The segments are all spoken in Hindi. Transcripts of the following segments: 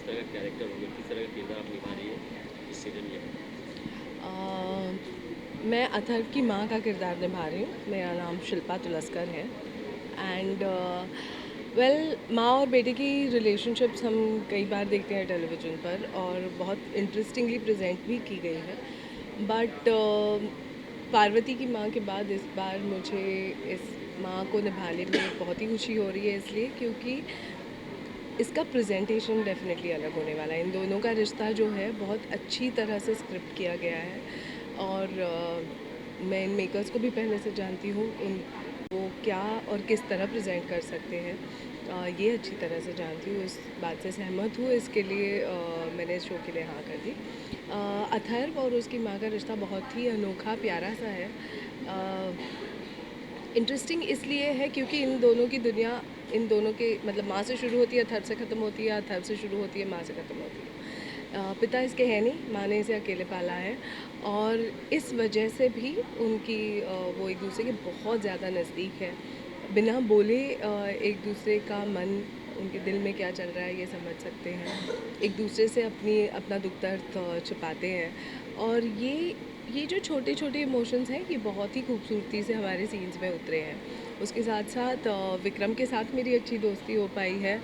किस तरह का कैरेक्टर होगा, किस तरह का किरदार आप निभा रही है इस सीरियल में? मैं अथर्व की माँ का किरदार निभा रही हूँ। मेरा नाम शिल्पा तुलस्कर है। एंड वेल, माँ और बेटे की रिलेशनशिप्स हम कई बार देखते हैं टेलीविज़न पर और बहुत इंटरेस्टिंगली प्रेजेंट भी की गई है। बट पार्वती की माँ के बाद इस बार मुझे इस माँ को निभाने में बहुत ही खुशी हो रही है, इसलिए क्योंकि इसका प्रेजेंटेशन डेफिनेटली अलग होने वाला है। इन दोनों का रिश्ता जो है बहुत अच्छी तरह से स्क्रिप्ट किया गया है और मैं इन मेकर्स को भी पहले से जानती हूँ। उन वो क्या और किस तरह प्रेजेंट कर सकते हैं, ये अच्छी तरह से जानती हूँ। इस बात से सहमत हूँ, इसके लिए मैंने इस शो के लिए हाँ कर दी। अथर्व और उसकी माँ का रिश्ता बहुत ही अनोखा प्यारा सा है। इंटरेस्टिंग इसलिए है क्योंकि इन दोनों के मतलब माँ से शुरू होती है, अथर्व से ख़त्म होती है, अथर्व से शुरू होती है, माँ से ख़त्म होती है। पिता इसके है नहीं, माँ ने इसे अकेले पाला है और इस वजह से भी वो एक दूसरे के बहुत ज़्यादा नज़दीक है। बिना बोले एक दूसरे का मन, उनके दिल में क्या चल रहा है ये समझ सकते हैं। एक दूसरे से अपना दुख दर्द छिपाते हैं और ये जो छोटे छोटे इमोशंस हैं ये बहुत ही खूबसूरती से हमारे सीन्स में उतरे हैं। उसके साथ साथ विक्रम के साथ मेरी अच्छी दोस्ती हो पाई है।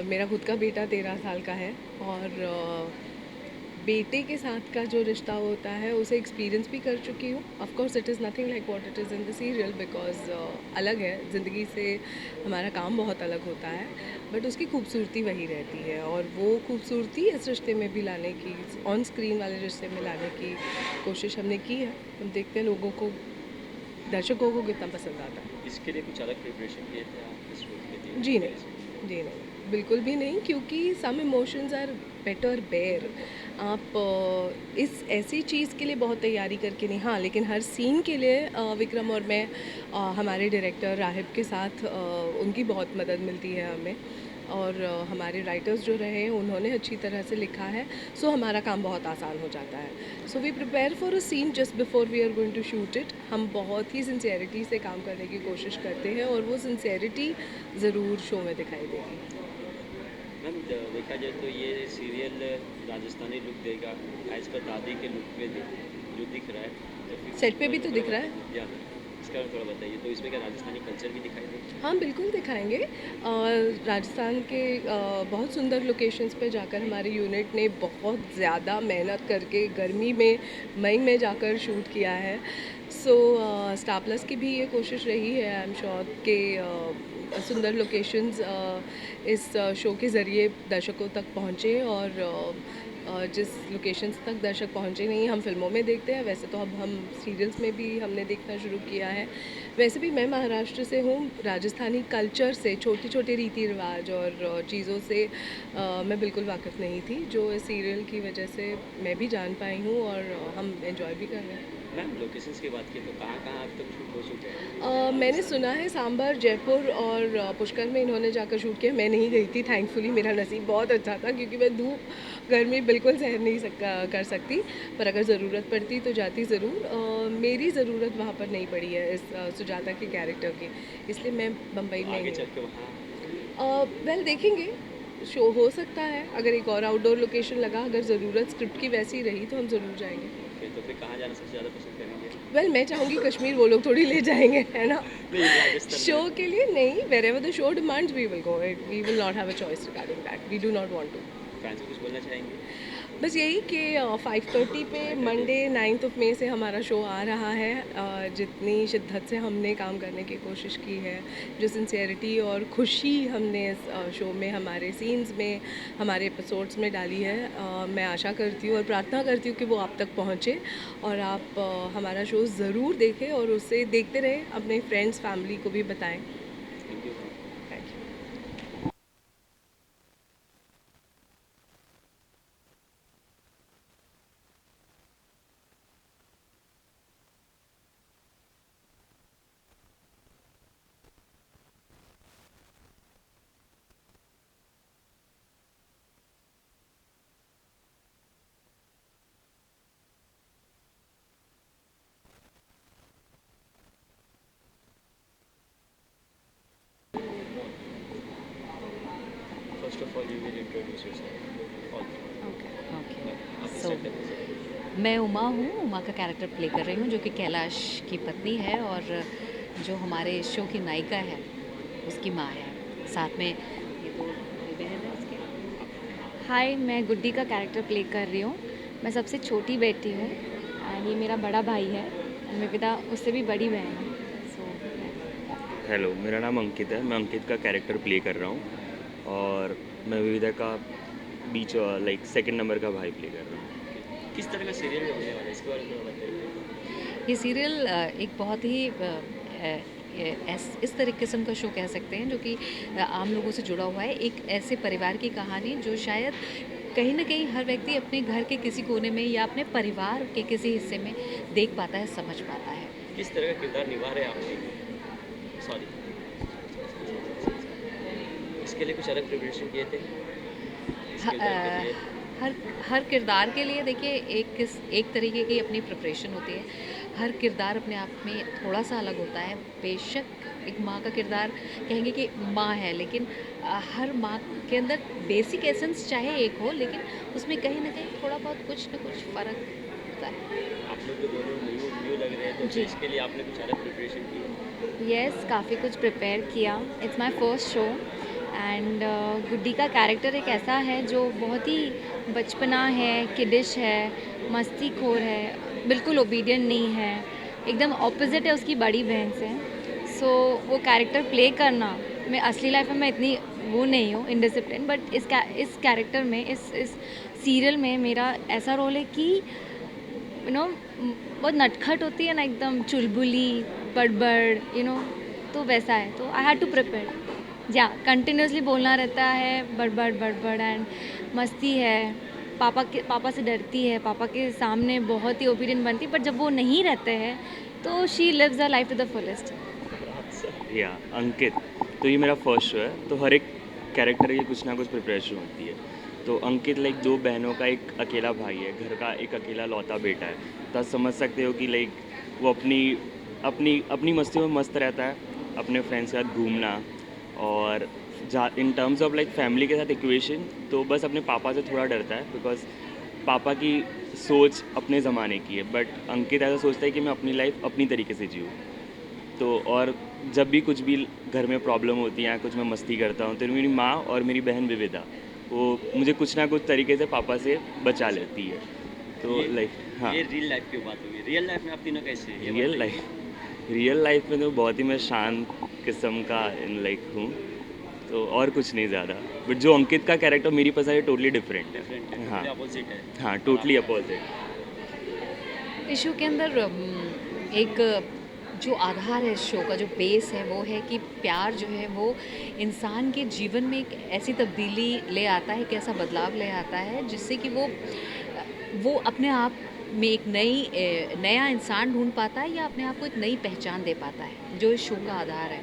मेरा खुद का बेटा 13 साल का है और बेटे के साथ का जो रिश्ता होता है उसे एक्सपीरियंस भी कर चुकी हूँ। Of course it is nothing like what it is in the serial, because अलग है, ज़िंदगी से हमारा काम बहुत अलग होता है, बट उसकी खूबसूरती वही रहती है और वो खूबसूरती इस रिश्ते में भी लाने की, ऑन स्क्रीन वाले रिश्ते में लाने की कोशिश हमने की है। हम देखते हैं लोगों को, दर्शकों को कितना पसंद आता है। इसके लिए कुछ अलग प्रिपरेशन किए थे आप इस रोल के लिए जी पहले से? नहीं, जी नहीं, बिल्कुल भी नहीं, क्योंकि some emotions are better bare. आप इस ऐसी चीज़ के लिए बहुत तैयारी करके नहीं, हाँ, लेकिन हर सीन के लिए विक्रम और मैं हमारे डायरेक्टर राहिब के साथ उनकी बहुत मदद मिलती है हमें और हमारे राइटर्स जो रहे उन्होंने अच्छी तरह से लिखा है, सो हमारा काम बहुत आसान हो जाता है। So we prepare for a scene just before we are going to shoot it. हम बहुत ही सिंसियरिटी से काम करने की कोशिश करते हैं और वो सिंसियरिटी ज़रूर शो में दिखाई देगी। मैम देखा जाए तो ये सीरियल राजस्थानी लुक देगा, एज पर दादी के लुक में जो दिख रहा है, तो फिर सेट इसके पे बारे भी में तो थोड़ा दिख रहा है। या इसके बारे में थोड़ा बताइए, तो इसमें क्या राजस्थानी कल्चर भी दिखाई देगा? हाँ, बिल्कुल दिखाएँगे। राजस्थान के बहुत सुंदर लोकेशंस पे जाकर हमारे यूनिट ने बहुत ज़्यादा मेहनत करके गर्मी में मई में जाकर शूट किया है। सो स्टार प्लस की भी ये कोशिश रही है, आई एम श्योर कि सुंदर लोकेशंस इस शो के ज़रिए दर्शकों तक पहुँचे और जिस लोकेशंस तक दर्शक पहुँचे नहीं, हम फ़िल्मों में देखते हैं, वैसे तो अब हम सीरियल्स में भी हमने देखना शुरू किया है। वैसे भी मैं महाराष्ट्र से हूँ, राजस्थानी कल्चर से, छोटे-छोटे रीति-रिवाज और चीज़ों से मैं बिल्कुल वाकिफ़ नहीं थी, जो इस सीरियल की वजह से मैं भी जान पाई हूँ और हम एन्जॉय भी कर रहे हैं। मैम लोकेशंस की बात की तो कहाँ कहाँ अब तक शूट हो चुका है मैंने राजस्थान सुना में? है सांभर, जयपुर और पुष्कर में इन्होंने जाकर शूट किया। मैं नहीं गई थी, थैंकफुली मेरा नसीब बहुत अच्छा था क्योंकि मैं धूप, गर्मी बिल्कुल सहन नहीं कर सकती, पर अगर ज़रूरत पड़ती तो जाती ज़रूर। मेरी ज़रूरत वहाँ पर नहीं पड़ी है इस सुजाता के कैरेक्टर की, इसलिए मैं बम्बई तो में आगे ही चल हूँ। के वहाँ वेल देखेंगे, शो हो सकता है, अगर एक और आउटडोर लोकेशन लगा, अगर ज़रूरत स्क्रिप्ट की वैसी रही तो हम ज़रूर जाएँगे। ओके, तो फिर कहाँ जाना सबसे ज़्यादा पसंद करेंगे? वेल मैं चाहूँगी कश्मीर, वो लोग थोड़ी ले जाएँगे, है ना? नहीं, राजस्थान शो में के लिए नहीं, wherever the show demands we will go. We will not have a choice regarding that. We do not want to. Fans को कुछ बोलना चाहेंगे? बस यही कि 5:30 पे 5:30 मंडे 9th ऑफ मई से हमारा शो आ रहा है। जितनी शिद्दत से हमने काम करने की कोशिश की है, जो सिंसियरिटी और खुशी हमने इस शो में, हमारे सीन्स में, हमारे एपिसोड्स में डाली है, मैं आशा करती हूँ और प्रार्थना करती हूँ कि वो आप तक पहुँचे और आप हमारा शो ज़रूर देखें और उसे देखते रहें, अपने फ्रेंड्स, फैमिली को भी बताएँ। Thank you ma'am. Thank you. First of all you will introduce yourself all okay आप सो स्टार्ट करें। मैं उमा हूँ, उमा का कैरेक्टर प्ले कर रही हूँ जो कि कैलाश की पत्नी है और जो हमारे शो की नायिका है उसकी माँ है। साथ में ये दो भाई बहन है उसके। हाय, मैं गुड्डी का कैरेक्टर प्ले कर रही हूँ। मैं सबसे छोटी बेटी हूँ एंड ये मेरा बड़ा भाई है एंड मेरे पिता उससे भी बड़ी बहन है। सो हेलो, मेरा नाम अंकित है। मैं अंकित का कैरेक्टर प्ले कर रहा हूँ और मैं विविधा का बीच लाइक सेकंड नंबर का भाई प्ले कर रहा हूँ। किस तरह का सीरियल होने वाला है इसके बारे में थोड़ा बताइए। ये सीरियल एक बहुत ही इस तरह किस्म का शो कह सकते हैं जो कि आम लोगों से जुड़ा हुआ है। एक ऐसे परिवार की कहानी जो शायद कहीं ना कहीं हर व्यक्ति अपने घर के किसी कोने में या अपने परिवार के किसी हिस्से में देख पाता है, समझ पाता है। किस तरह का किरदार निभा रहे हैं आप? सॉरी, इसके लिए कुछ अलग प्रिपरेशन किए थे इस किरदार के लिए? हर किरदार के लिए देखिए एक तरीके की अपनी प्रिपरेशन होती है। हर किरदार अपने आप में थोड़ा सा अलग होता है। बेशक एक माँ का किरदार कहेंगे कि माँ है, लेकिन हर माँ के अंदर बेसिक एसेंस चाहे एक हो, लेकिन उसमें कहीं ना कहीं थोड़ा बहुत कुछ ना कुछ फ़र्क होता है। आप लोग तो दोनों न्यू लग रहे हैं, तो जी। इसके लिए आपने कुछ अलग प्रिपरेशन की? यस, काफ़ी कुछ प्रिपेयर किया। It's my first show and Guddi का कैरेक्टर एक ऐसा है जो बहुत ही बचपना है, किडिश है, मस्तीखोर है, बिल्कुल ओबीडियंट नहीं है, एकदम ऑपोजिट है उसकी बड़ी बहन से। सो वो कैरेक्टर प्ले करना, मैं असली लाइफ में मैं इतनी वो नहीं हूँ इनडिसिप्लिन, बट इस कैरेक्टर में इस सीरियल में मेरा ऐसा रोल है कि बहुत नटखट होती है ना, एकदम चुलबुली बड़बड़ तो वैसा है। तो आई हैड टू प्रिपेयर। या कंटिन्यूसली बोलना रहता है, बड़बड़ बड़बड़ एंड मस्ती है, पापा से डरती है, पापा के सामने बहुत ही ओबीडियंट बनती है, बट जब वो नहीं रहते हैं तो she lives a life to the fullest. या अंकित, तो ये मेरा फर्स्ट शो है, तो हर एक कैरेक्टर की कुछ ना कुछ प्रिपरेशन होती है। तो अंकित लाइक दो बहनों का एक अकेला भाई है, घर का एक अकेला लौता बेटा है। तो आप समझ सकते हो कि लाइक वो अपनी अपनी अपनी मस्तियों में मस्त रहता है, अपने फ्रेंड्स के साथ घूमना। और in terms of like family के साथ इक्वेशन, तो बस अपने पापा से थोड़ा डरता है, बिकॉज पापा की सोच अपने ज़माने की है, बट अंकित ऐसा सोचता है कि मैं अपनी लाइफ अपनी तरीके से जीऊँ। तो और जब भी कुछ भी घर में प्रॉब्लम होती है या कुछ मैं मस्ती करता हूँ, तो मेरी माँ और मेरी बहन विविधा वो मुझे कुछ ना कुछ तरीके से पापा से बचा लेती है। तो लाइक हाँ, ये रियल लाइफ की बात होगी। रियल लाइफ में आप तीनों कैसे हैं? ये रियल लाइफ में तो बहुत ही मैं शांत किस्म का लाइक हूँ, तो और कुछ नहीं ज़्यादा। बट जो अंकित का कैरेक्टर मेरी पसंद है टोटली डिफरेंट है। डिफरेंट है, हाँ अपोजिट है। हाँ, टोटली अपोजिट। इस शो के अंदर एक जो आधार है इस शो का, जो बेस है, वो है कि प्यार जो है वो इंसान के जीवन में एक ऐसी तब्दीली ले आता है, एक ऐसा बदलाव ले आता है जिससे कि वो अपने आप में एक नया इंसान ढूंढ पाता है या अपने आप को एक नई पहचान दे पाता है, जो इस शो का आधार है।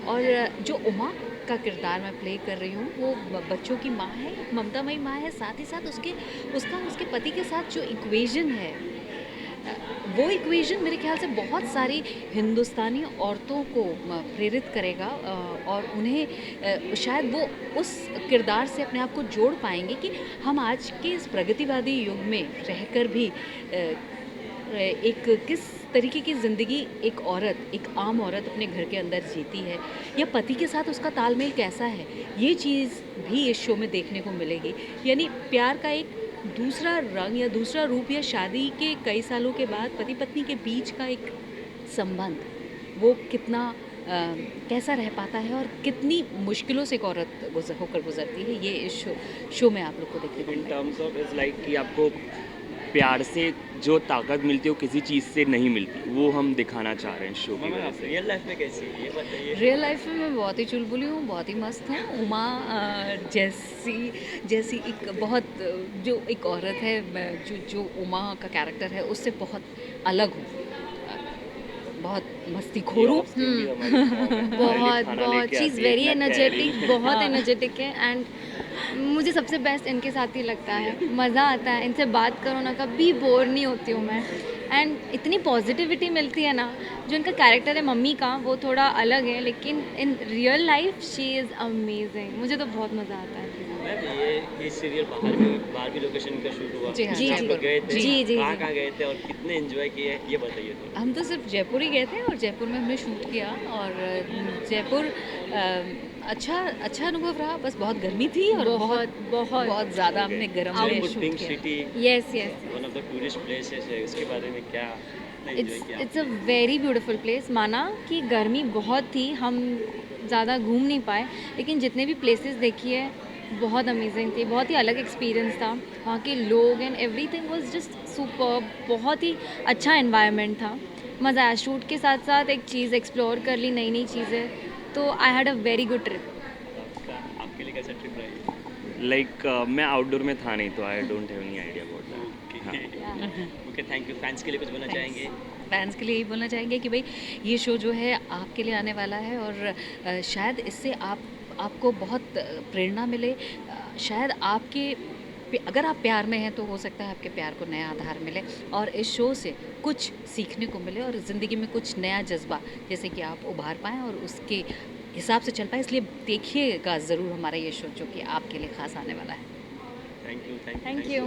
और जो उमा का किरदार मैं प्ले कर रही हूँ वो बच्चों की माँ है, एक ममतामयी माँ है। साथ ही साथ उसके पति के साथ जो इक्वेशन है, वो इक्वेशन मेरे ख्याल से बहुत सारी हिंदुस्तानी औरतों को प्रेरित करेगा और उन्हें शायद वो उस किरदार से अपने आप को जोड़ पाएंगे कि हम आज के इस प्रगतिवादी युग में रहकर भी एक किस तरीके की ज़िंदगी एक आम औरत अपने घर के अंदर जीती है, या पति के साथ उसका तालमेल कैसा है, ये चीज़ भी इस शो में देखने को मिलेगी। यानी प्यार का एक दूसरा रंग या दूसरा रूप, या शादी के कई सालों के बाद पति पत्नी के बीच का एक संबंध, वो कितना कैसा रह पाता है और कितनी मुश्किलों से एक औरत होकर गुजरती है, ये इस शो में आप लोग को देखने को इन मिलेगा। टर्म्स ऑफ इज़ लाइक कि आपको प्यार से जो ताकत मिलती है वो किसी चीज़ से नहीं मिलती, वो हम दिखाना चाह रहे हैं शो की मामा, वजह आप से। रियल लाइफ में कैसी है ये बताइए। रियल लाइफ में मैं बहुत ही चुलबुली हूँ, बहुत ही मस्त हूँ। उमा जैसी एक बहुत जो एक औरत है, जो उमा का कैरेक्टर है उससे बहुत अलग हूँ, बहुत मस्तीखोर हूँ। बहुत शी इज़ वेरी एनर्जेटिक, बहुत एनर्जेटिक है एंड मुझे सबसे बेस्ट इनके साथ ही लगता है। मज़ा आता है इनसे बात करो ना, कभी बोर नहीं होती हूँ मैं। एंड इतनी पॉजिटिविटी मिलती है ना। जो इनका कैरेक्टर है मम्मी का वो थोड़ा अलग है, लेकिन in real life she is amazing. मुझे तो बहुत मज़ा आता है। मैम ये सीरियल बाहर भी लोकेशन का शूट हुआ। जी हाँ, जी, जहाँ जी। पर गए थे, जी, जी, कहाँ जी। कहाँ गए थे और कितने एंजॉय किए ये बताइए तो। हम तो सिर्फ जयपुर ही गए थे और जयपुर में हमने शूट किया और जयपुर अच्छा अच्छा अनुभव रहा। बस बहुत गर्मी थी और बहुत ज़्यादा हमने गर्म में जयपुर शूट पिंक किया। City yes yes. One of the tourist places है, उसके बारे में क्या एंजॉय किया it's a very beautiful place. माना कि गर्मी बहुत थी, हम ज़्यादा घूम नहीं पाए, लेकिन जितने भी प्लेसेस देखी है बहुत अमेजिंग थी। बहुत ही अलग एक्सपीरियंस था। वहाँ के लोग and everything was just superb. बहुत ही अच्छा एनवायरनमेंट था। मज़ा आया। शूट के साथ साथ एक चीज़ एक्सप्लोर कर ली, नई नई चीज़ें। तो I had a very good trip. आपके लिए कैसा ट्रिप रही? लाइक मैं आउटडोर में था नहीं, तो I don't have any idea about that. Okay thank you. Fans के लिए कुछ बोलना चाहेंगे? फैंस के लिए यही बोलना चाहेंगे कि भाई ये शो जो है आपके लिए आने वाला है और शायद इससे आपको बहुत प्रेरणा मिले। शायद अगर आप प्यार में हैं तो हो सकता है आपके प्यार को नया आधार मिले और इस शो से कुछ सीखने को मिले और ज़िंदगी में कुछ नया जज्बा जैसे कि आप उभार पाएँ और उसके हिसाब से चल पाए। इसलिए देखिएगा ज़रूर हमारा ये शो जो कि आपके लिए ख़ास आने वाला है। Thank you thank you.